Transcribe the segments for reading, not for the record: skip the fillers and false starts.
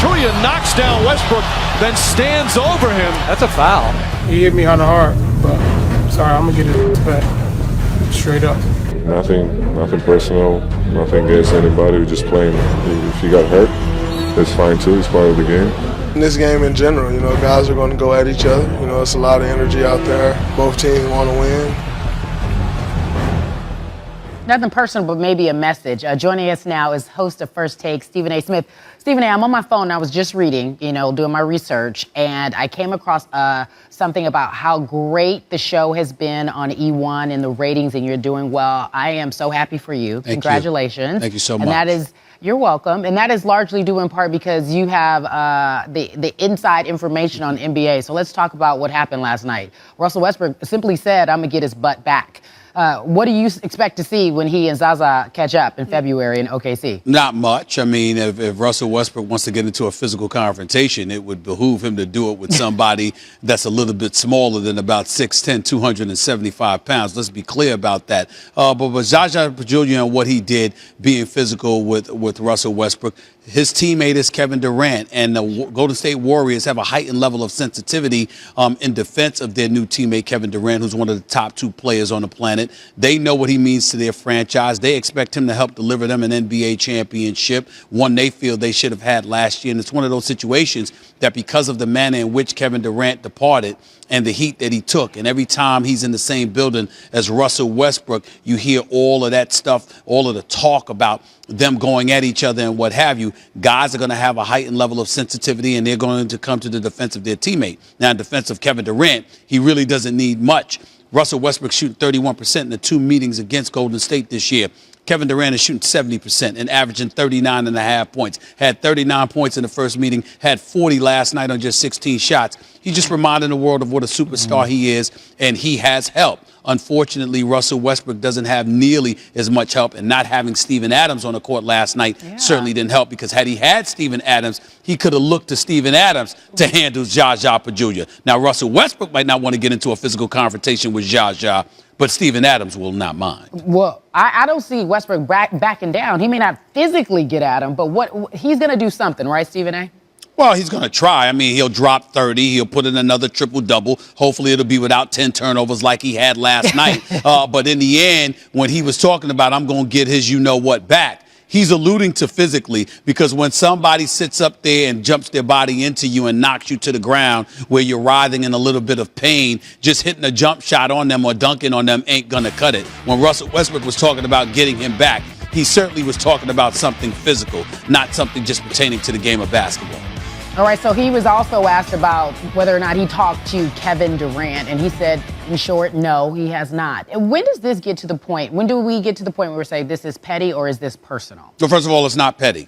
Pachulia knocks down Westbrook, then stands over him. That's a foul. He hit me on the heart, but sorry, I'm gonna get it back. Straight up. Nothing personal, nothing against anybody. We're just playing. If he got hurt, it's fine too. It's part of the game. In this game in general, guys are going to go at each other. It's a lot of energy out there. Both teams want to win. Nothing personal, but maybe a message. Joining us now is host of First Take, Stephen A. Smith. Stephen A., I'm on my phone. I was just reading, doing my research, and I came across something about how great the show has been on E1 and the ratings, and you're doing well. I am so happy for you. Congratulations. Thank you so much. And that is, you're welcome. And that is largely due in part because you have the inside information on NBA. So let's talk about what happened last night. Russell Westbrook simply said, I'm going to get his butt back. What do you expect to see when he and Zaza catch up in February in OKC? Not much. I mean, if Russell Westbrook wants to get into a physical confrontation, it would behoove him to do it with somebody that's a little bit smaller than about 6'10", 275 pounds. Let's be clear about that. But with Zaza Pachulia and what he did being physical with Russell Westbrook, his teammate is Kevin Durant, and the Golden State Warriors have a heightened level of sensitivity in defense of their new teammate, Kevin Durant, who's one of the top 2 players on the planet. They know what he means to their franchise. They expect him to help deliver them an NBA championship, one they feel they should have had last year. And it's one of those situations that because of the manner in which Kevin Durant departed and the heat that he took, and every time he's in the same building as Russell Westbrook, you hear all of that stuff, all of the talk about them going at each other and what have you. Guys are going to have a heightened level of sensitivity, and they're going to come to the defense of their teammate. Now, in defense of Kevin Durant, he really doesn't need much. Russell Westbrook shooting 31% in the 2 meetings against Golden State this year. Kevin Durant is shooting 70% and averaging 39.5 points. Had 39 points in the first meeting, had 40 last night on just 16 shots. He's just reminding the world of what a superstar he is, and he has help. Unfortunately, Russell Westbrook doesn't have nearly as much help, and not having Steven Adams on the court last night certainly didn't help, because had he had Steven Adams, he could have looked to Steven Adams to handle Zaza Pachulia. Now, Russell Westbrook might not want to get into a physical confrontation with Zaza, but Steven Adams will not mind. Well, I don't see Westbrook backing down. He may not physically get at him, but he's going to do something, right, Stephen A.? Well, he's going to try. I mean, he'll drop 30. He'll put in another triple-double. Hopefully, it'll be without 10 turnovers like he had last night. But in the end, when he was talking about, I'm going to get his you-know-what back, he's alluding to physically, because when somebody sits up there and jumps their body into you and knocks you to the ground where you're writhing in a little bit of pain, just hitting a jump shot on them or dunking on them ain't going to cut it. When Russell Westbrook was talking about getting him back, he certainly was talking about something physical, not something just pertaining to the game of basketball. All right, so he was also asked about whether or not he talked to Kevin Durant, and he said, in short, no, he has not. And when does this get to the point? When do we get to the point where we say this is petty, or is this personal? Well, first of all, it's not petty.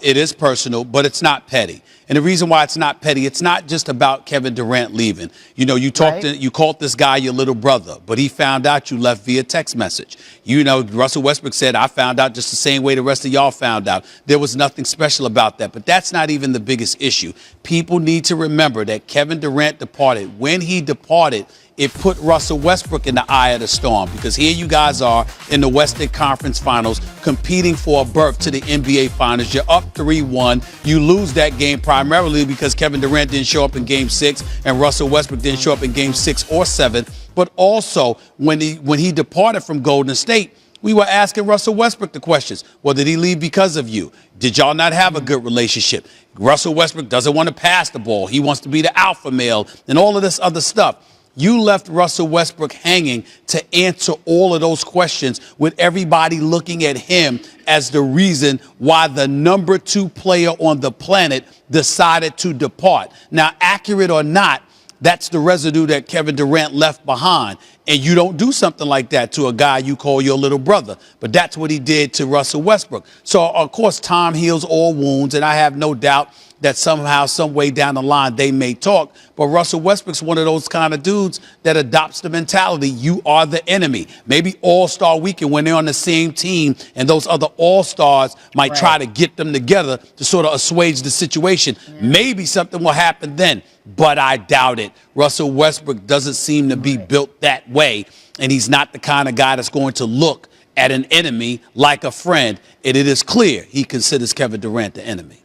It is personal, but it's not petty. And the reason why it's not petty, it's not just about Kevin Durant leaving. You called this guy your little brother, but he found out you left via text message. Russell Westbrook said, I found out just the same way the rest of y'all found out. There was nothing special about that, but that's not even the biggest issue. People need to remember that Kevin Durant departed. When he departed, it put Russell Westbrook in the eye of the storm, because here you guys are in the Western Conference Finals competing for a berth to the NBA Finals. You're up 3-1. You lose that game primarily because Kevin Durant didn't show up in Game 6 and Russell Westbrook didn't show up in Game 6 or 7. But also, when he departed from Golden State, we were asking Russell Westbrook the questions. Well, did he leave because of you? Did y'all not have a good relationship? Russell Westbrook doesn't want to pass the ball. He wants to be the alpha male and all of this other stuff. You left Russell Westbrook hanging to answer all of those questions, with everybody looking at him as the reason why the number 2 player on the planet decided to depart. Now, accurate or not, that's the residue that Kevin Durant left behind. And you don't do something like that to a guy you call your little brother. But that's what he did to Russell Westbrook. So, of course, time heals all wounds, and I have no doubt that somehow, some way down the line, they may talk. But Russell Westbrook's one of those kind of dudes that adopts the mentality, you are the enemy. Maybe All-Star Weekend, when they're on the same team and those other All-Stars might try to get them together to sort of assuage the situation. Maybe something will happen then, but I doubt it. Russell Westbrook doesn't seem to be built that way, and he's not the kind of guy that's going to look at an enemy like a friend. And it is clear he considers Kevin Durant the enemy.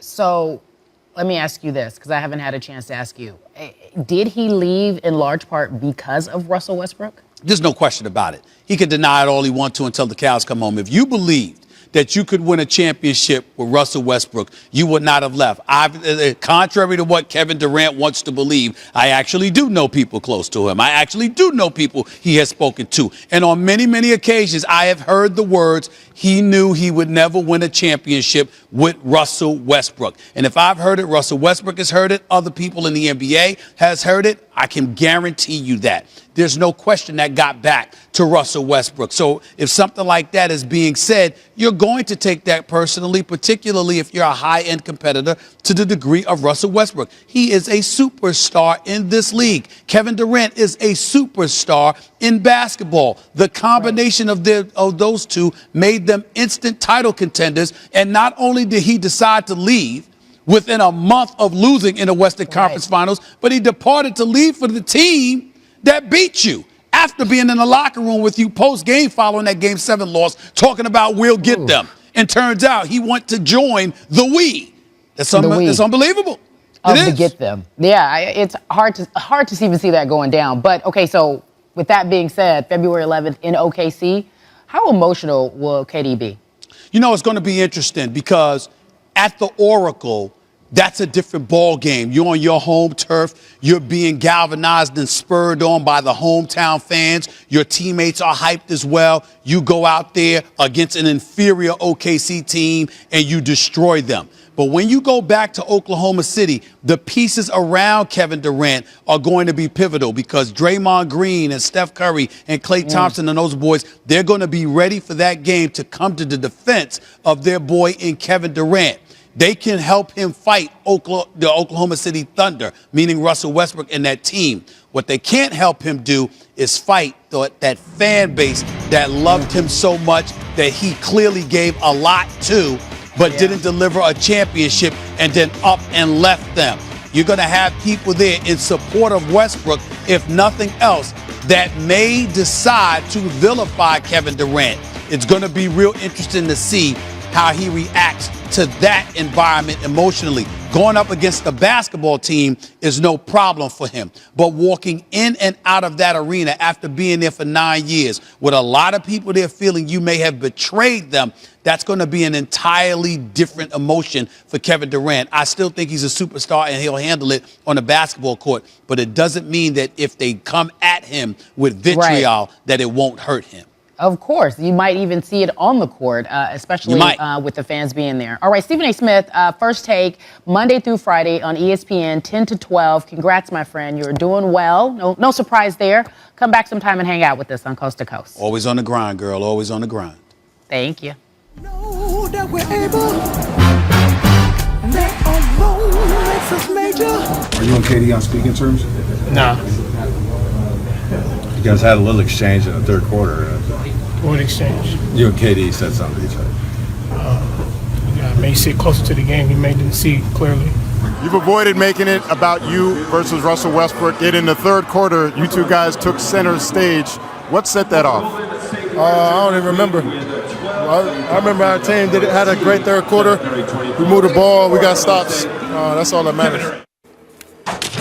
So Let me ask you this, because I haven't had a chance to ask you. Did he leave in large part because of Russell Westbrook? There's no question about it. He could deny it all he wants to until the cows come home. If you believed that you could win a championship with Russell Westbrook, you would not have left. Contrary to what Kevin Durant wants to believe, I actually do know people close to him. I actually do know people he has spoken to. And on many, many occasions, I have heard the words, he knew he would never win a championship with Russell Westbrook. And if I've heard it, Russell Westbrook has heard it, other people in the NBA has heard it, I can guarantee you that. There's no question that got back to Russell Westbrook. So if something like that is being said, you're going to take that personally, particularly if you're a high-end competitor to the degree of Russell Westbrook. He is a superstar in this league. Kevin Durant is a superstar in basketball. The combination of those two made them instant title contenders. And not only did he decide to leave within a month of losing in the Western Conference Finals, but he departed to leave for the team that beat you after being in the locker room with you post-game following that Game 7 loss, talking about we'll get them. And turns out he went to join the we. That's unbelievable. To get them. Yeah, it's hard to even see that going down. But, okay, so with that being said, February 11th in OKC, how emotional will KD be? You know, it's going to be interesting because at the Oracle, that's a different ball game. You're on your home turf. You're being galvanized and spurred on by the hometown fans. Your teammates are hyped as well. You go out there against an inferior OKC team and you destroy them. But when you go back to Oklahoma City, the pieces around Kevin Durant are going to be pivotal because Draymond Green and Steph Curry and Klay Thompson and those boys, they're going to be ready for that game to come to the defense of their boy in Kevin Durant. They can help him fight the Oklahoma City Thunder, meaning Russell Westbrook and that team. What they can't help him do is fight that fan base that loved him so much that he clearly gave a lot to, but didn't deliver a championship and then up and left them. You're going to have people there in support of Westbrook, if nothing else, that may decide to vilify Kevin Durant. It's going to be real interesting to see how he reacts to that environment emotionally. Going up against the basketball team is no problem for him. But walking in and out of that arena after being there for 9 years with a lot of people there feeling you may have betrayed them, that's going to be an entirely different emotion for Kevin Durant. I still think he's a superstar and he'll handle it on the basketball court. But it doesn't mean that if they come at him with vitriol, that it won't hurt him. Of course. You might even see it on the court, especially with the fans being there. All right, Stephen A. Smith, First Take, Monday through Friday on ESPN, 10 to 12. Congrats, my friend. You're doing well. No surprise there. Come back sometime and hang out with us on Coast to Coast. Always on the grind, girl. Always on the grind. Thank you. Know that we're able. That alone makes us major. Are you and Katie on speaking terms? Nah. You guys had a little exchange in the third quarter. What exchange? You and Katie said something to each other. I may sit closer to the game. He may didn't see clearly. You've avoided making it about you versus Russell Westbrook. Yet in the third quarter, you two guys took center stage. What set that off? I don't even remember. I remember our team had a great third quarter. We moved the ball. We got stops. That's all that matters.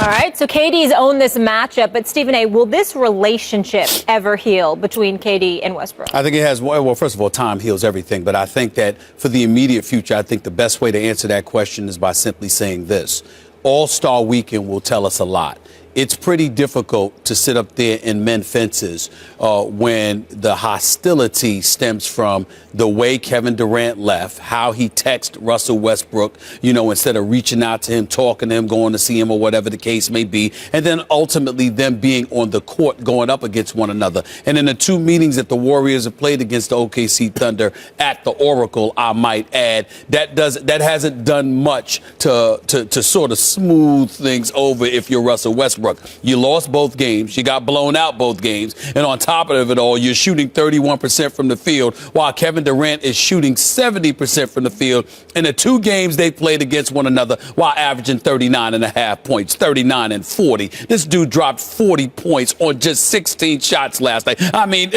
All right, so KD's owned this matchup, but Stephen A., will this relationship ever heal between KD and Westbrook? I think it has. Well, first of all, time heals everything, but I think that for the immediate future, I think the best way to answer that question is by simply saying this. All-Star Weekend will tell us a lot. It's pretty difficult to sit up there and mend fences when the hostility stems from the way Kevin Durant left, how he texted Russell Westbrook, instead of reaching out to him, talking to him, going to see him or whatever the case may be, and then ultimately them being on the court going up against one another. And in the two meetings that the Warriors have played against the OKC Thunder at the Oracle, I might add, that hasn't done much to sort of smooth things over if you're Russell Westbrook. Westbrook. You lost both games. You got blown out both games. And on top of it all, you're shooting 31% from the field, while Kevin Durant is shooting 70% from the field in the 2 games they played against one another, while averaging 39.5 points, 39 and 40. This dude dropped 40 points on just 16 shots last night. I mean,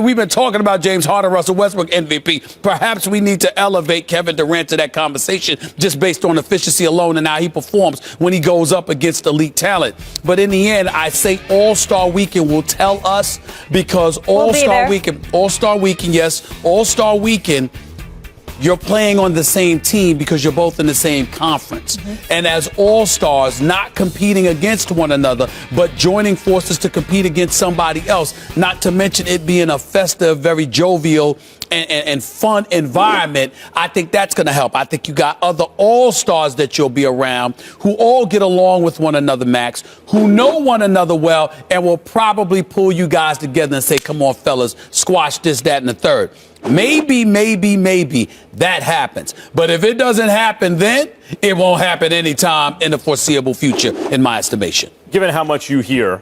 we've been talking about James Harden, Russell Westbrook, MVP. Perhaps we need to elevate Kevin Durant to that conversation just based on efficiency alone and how he performs when he goes up against elite talent. But in the end, I say All-Star Weekend will tell us, because All-Star Weekend, yes, All-Star Weekend, you're playing on the same team because you're both in the same conference. And as all-stars, not competing against one another, but joining forces to compete against somebody else, not to mention it being a festive, very jovial and fun environment, I think that's going to help. I think you got other all-stars that you'll be around who all get along with one another, Max, who know one another well, and will probably pull you guys together and say, come on, fellas, squash this, that, and the third. Maybe that happens. But if it doesn't happen then, it won't happen anytime in the foreseeable future, in my estimation. Given how much you hear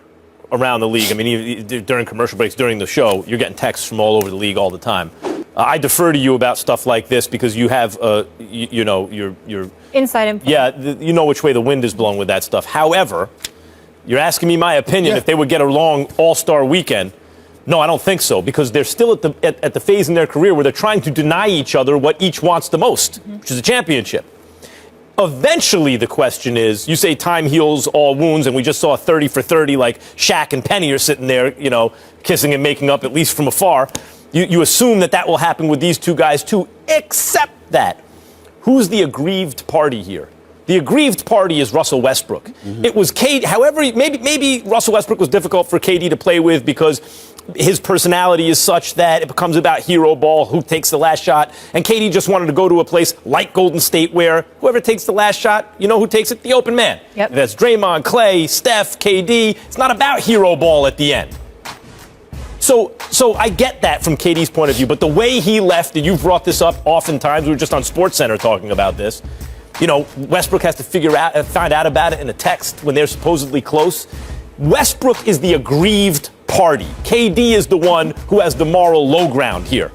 around the league, I mean, even during commercial breaks, during the show, you're getting texts from all over the league all the time. I defer to you about stuff like this because you have, your inside info. Yeah, you know which way the wind is blowing with that stuff. However, you're asking me my opinion if they would get a long All-Star weekend. No, I don't think so, because they're still at the phase in their career where they're trying to deny each other what each wants the most, which is a championship. Eventually, the question is, you say time heals all wounds, and we just saw 30 for 30, like Shaq and Penny are sitting there, kissing and making up, at least from afar. You assume that will happen with these two guys, too, except that. Who's the aggrieved party here? The aggrieved party is Russell Westbrook. It was KD. However, maybe Russell Westbrook was difficult for KD to play with because his personality is such that it becomes about hero ball, who takes the last shot. And KD just wanted to go to a place like Golden State where whoever takes the last shot, you know who takes it? The open man. Yep. That's Draymond, Clay, Steph, KD. It's not about hero ball at the end. So I get that from KD's point of view, but the way he left, and you've brought this up oftentimes, we were just on SportsCenter talking about this, Westbrook has to find out about it in a text when they're supposedly close. Westbrook is the aggrieved party. KD is the one who has the moral low ground here.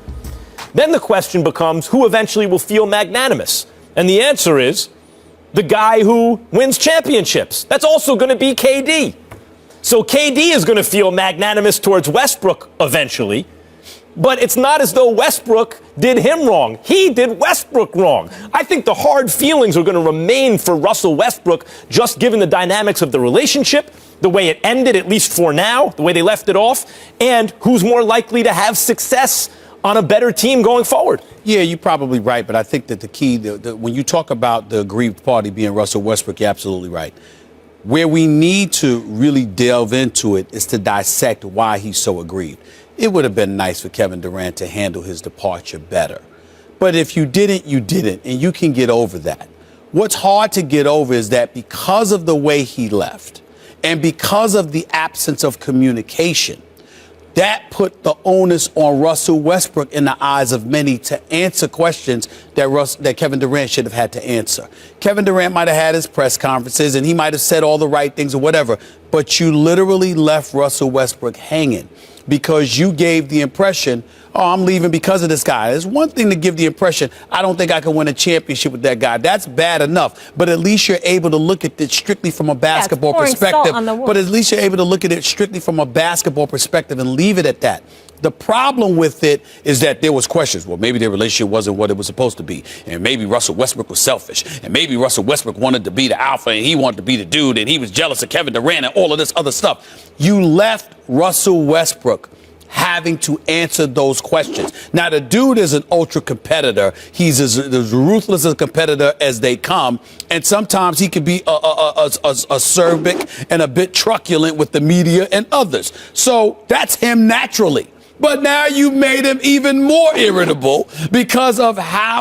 Then the question becomes, who eventually will feel magnanimous? And the answer is the guy who wins championships. That's also going to be KD. So KD is going to feel magnanimous towards Westbrook eventually, but it's not as though Westbrook did him wrong. He did Westbrook wrong. I think the hard feelings are going to remain for Russell Westbrook, just given the dynamics of the relationship, the way it ended, at least for now, the way they left it off, and who's more likely to have success on a better team going forward. Yeah, you're probably right, but I think that the key, when you talk about the aggrieved party being Russell Westbrook, you're absolutely right. Where we need to really delve into it is to dissect why he's so aggrieved. It would have been nice for Kevin Durant to handle his departure better. But if you didn't, you didn't, and you can get over that. What's hard to get over is that because of the way he left and because of the absence of communication, that put the onus on Russell Westbrook in the eyes of many to answer questions that Kevin Durant should have had to answer. Kevin Durant might have had his press conferences and he might have said all the right things or whatever, but you literally left Russell Westbrook hanging because you gave the impression, oh, I'm leaving because of this guy. It's one thing to give the impression, I don't think I can win a championship with that guy. That's bad enough. But at least you're able to look at it strictly from a basketball perspective. But at least you're able to look at it strictly from a basketball perspective and leave it at that. The problem with it is that there was questions. Well, maybe their relationship wasn't what it was supposed to be. And maybe Russell Westbrook was selfish. And maybe Russell Westbrook wanted to be the alpha and he wanted to be the dude and he was jealous of Kevin Durant and all of this other stuff. You left Russell Westbrook having to answer those questions. Now, the dude is an ultra competitor. He's as ruthless a competitor as they come. And sometimes he can be acerbic and a bit truculent with the media and others. So that's him naturally. But now you made him even more irritable because of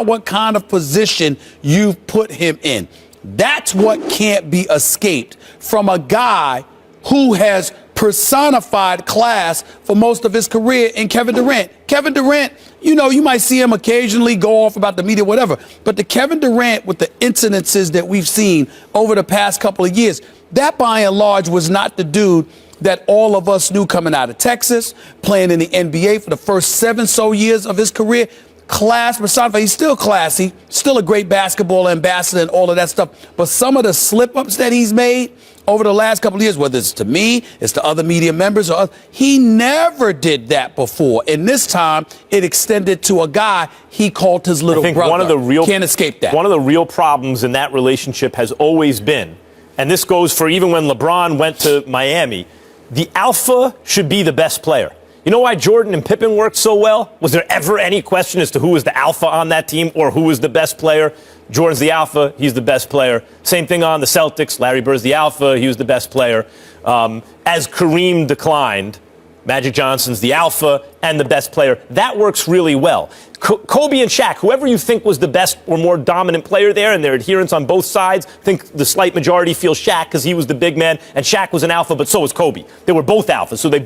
what kind of position you've put him in. That's what can't be escaped from a guy who has personified class for most of his career in Kevin Durant. Kevin Durant, you might see him occasionally go off about the media, whatever. But the Kevin Durant with the incidences that we've seen over the past couple of years, that by and large was not the dude that all of us knew coming out of Texas, playing in the NBA for the first 7 years of his career. Class personified. He's still classy, still a great basketball ambassador and all of that stuff. But some of the slip-ups that he's made over the last couple of years, whether it's to me, it's to other media members, or others, he never did that before. And this time, it extended to a guy he called his little brother. Can't escape that. One of the real problems in that relationship has always been, and this goes for even when LeBron went to Miami, the alpha should be the best player. You know why Jordan and Pippen worked so well? Was there ever any question as to who was the alpha on that team or who was the best player? Jordan's the alpha. He's the best player. Same thing on the Celtics. Larry Bird's the alpha. He was the best player. As Kareem declined, Magic Johnson's the alpha and the best player. That works really well. Kobe and Shaq, whoever you think was the best or more dominant player there, and their adherents on both sides think the slight majority feel Shaq because he was the big man, and Shaq was an alpha, but so was Kobe. They were both alphas, so they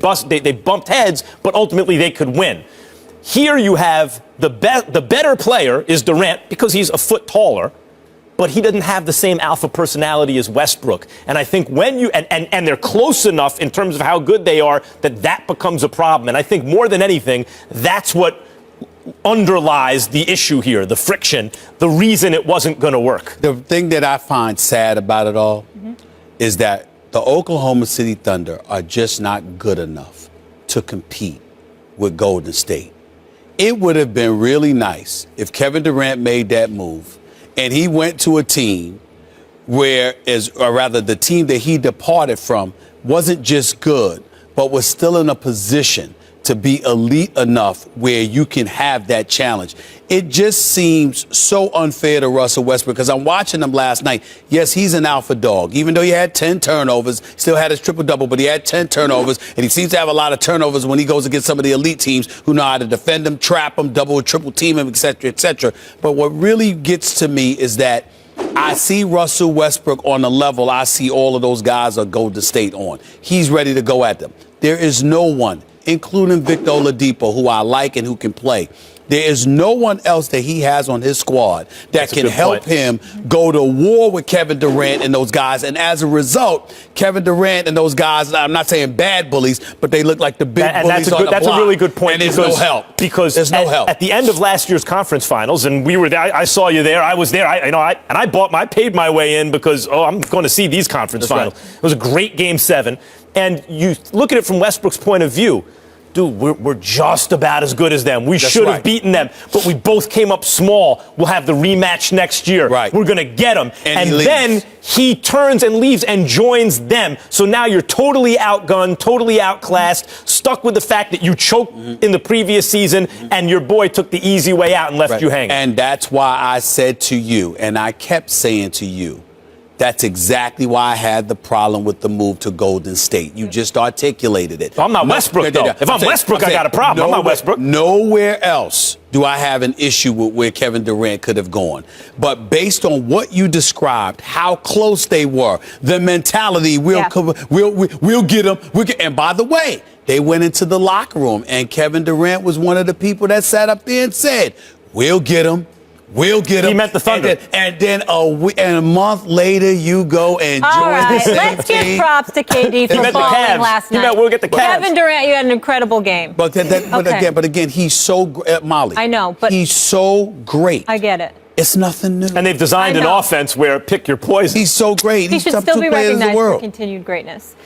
bumped heads, but ultimately they could win. Here you have the better player is Durant because he's a foot taller, but he doesn't have the same alpha personality as Westbrook. And I think when you, and they're close enough in terms of how good they are, that becomes a problem. And I think more than anything, that's what underlies the issue here, the friction, the reason it wasn't going to work. The thing that I find sad about it all is that the Oklahoma City Thunder are just not good enough to compete with Golden State. It would have been really nice if Kevin Durant made that move and he went to a team or rather the team that he departed from wasn't just good, but was still in a position to be elite enough where you can have that challenge. It just seems so unfair to Russell Westbrook because I'm watching him last night. Yes, he's an alpha dog. Even though he had 10 turnovers, still had his triple-double, but he had 10 turnovers, and he seems to have a lot of turnovers when he goes against some of the elite teams who know how to defend him, trap him, double or triple team him, et cetera, et cetera. But what really gets to me is that I see Russell Westbrook on the level I see all of those guys at Golden State on. He's ready to go at them. There is no one, including Victor Oladipo, who I like and who can play. There is no one else that he has on his squad that can help him go to war with Kevin Durant and those guys. And as a result, Kevin Durant and those guys, I'm not saying bad bullies, but they look like the big bullies on the block. That's a really good point. And there's no help. Because there's no help. At the end of last year's conference finals, and we were there, I saw you there, I was there, I paid my way in because, I'm going to see these conference finals. Right. It was a great Game 7. And you look at it from Westbrook's point of view. Dude, we're just about as good as them. We should have beaten them, but we both came up small. We'll have the rematch next year. Right. We're going to get them. And then he turns and leaves and joins them. So now you're totally outgunned, totally outclassed, stuck with the fact that you choked in the previous season and your boy took the easy way out and left you hanging. And that's why I said to you, and I kept saying to you, that's exactly why I had the problem with the move to Golden State. You just articulated it. I'm not Westbrook, though. If I'm Westbrook, I got a problem. I'm not Westbrook. Nowhere else do I have an issue with where Kevin Durant could have gone. But based on what you described, how close they were, the mentality, we'll get them. And by the way, they went into the locker room, and Kevin Durant was one of the people that sat up there and said, we'll get them. We'll get him. He meant the Thunder. And then a month later, you go and join the same let's team. give props to KD for falling last night. We'll get the Cavs. Kevin Durant, you had an incredible game. But again, he's so Molly. I know, but he's so great. I get it. It's nothing new. And they've designed an offense where pick your poison. He's so great. He should still be recognized for continued greatness.